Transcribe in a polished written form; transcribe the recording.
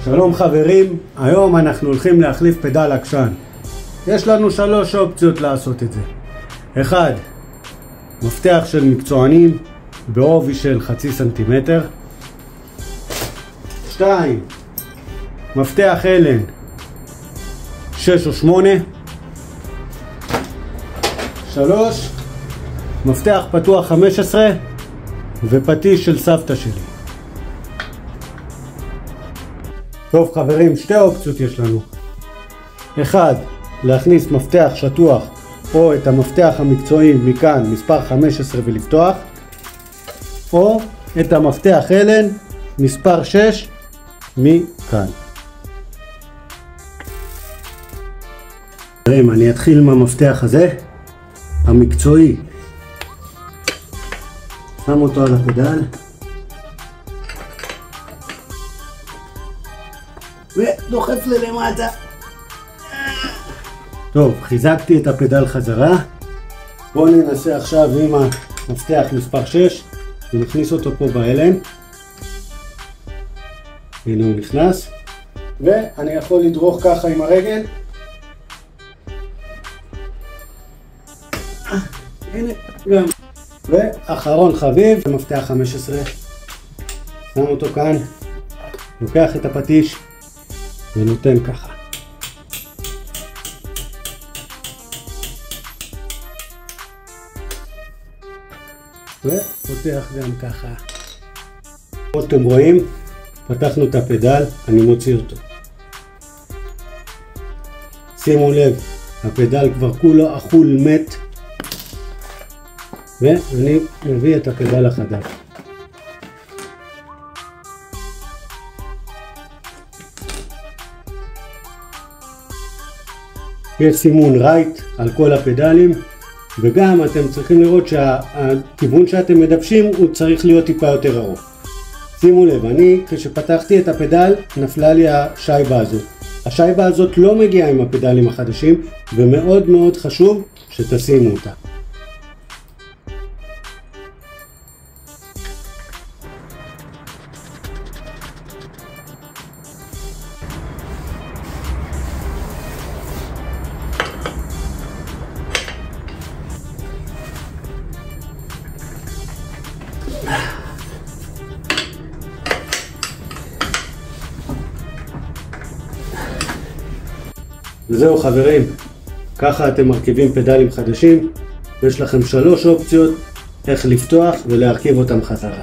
שלום חברים, היום אנחנו הולכים להחליף פדל עקשן. יש לנו 3 אופציות לעשות את זה. 1. מפתח של מקצוענים בעובי של 0.5 סנטימטר. 2. מפתח אלן 6 או 8. 3. מפתח פתוח 15 ופטיש של סבתא שלי. טוב חברים, 2 אופציות יש לנו. 1. להכניס מפתח שטוח או את המפתח המקצועי מכאן מספר 15 ולפתוח, או את המפתח אלן מספר 6 מכאן. חברים, אני אתחיל עם המפתח הזה המקצועי. שם אותו על הפדל ודוחף ללמטה. טוב, חיזקתי את הפדל חזרה. בואו ננסה עכשיו עם המפתח מספר 6 ונכניס אותו פה באלן. הנה הוא נכנס, ואני יכול לדרוך ככה עם הרגל. הנה גם. ואחרון חביב, המפתח 15, שם אותו כאן, לוקח את הפטיש ונותן ככה. ופותח גם ככה. כמו שאתם רואים, פתחנו את הפדל, אני מוציא אותו. שימו לב, הפדל כבר כולו אכול מת, ואני מביא את הפדל החדש. יש סימון רייט על כל הפדלים, וגם אתם צריכים לראות שהכיוון שאתם מדוושים הוא צריך להיות טיפה יותר ארוך. שימו לב, אני כשפתחתי את הפדל נפלה לי השייבה הזאת. השייבה הזאת לא מגיעה עם הפדלים החדשים, ומאוד מאוד חשוב שתשימו אותה. וזהו חברים, ככה אתם מרכיבים פדלים חדשים. יש לכם 3 אופציות איך לפתוח ולהרכיב אותם חזרה.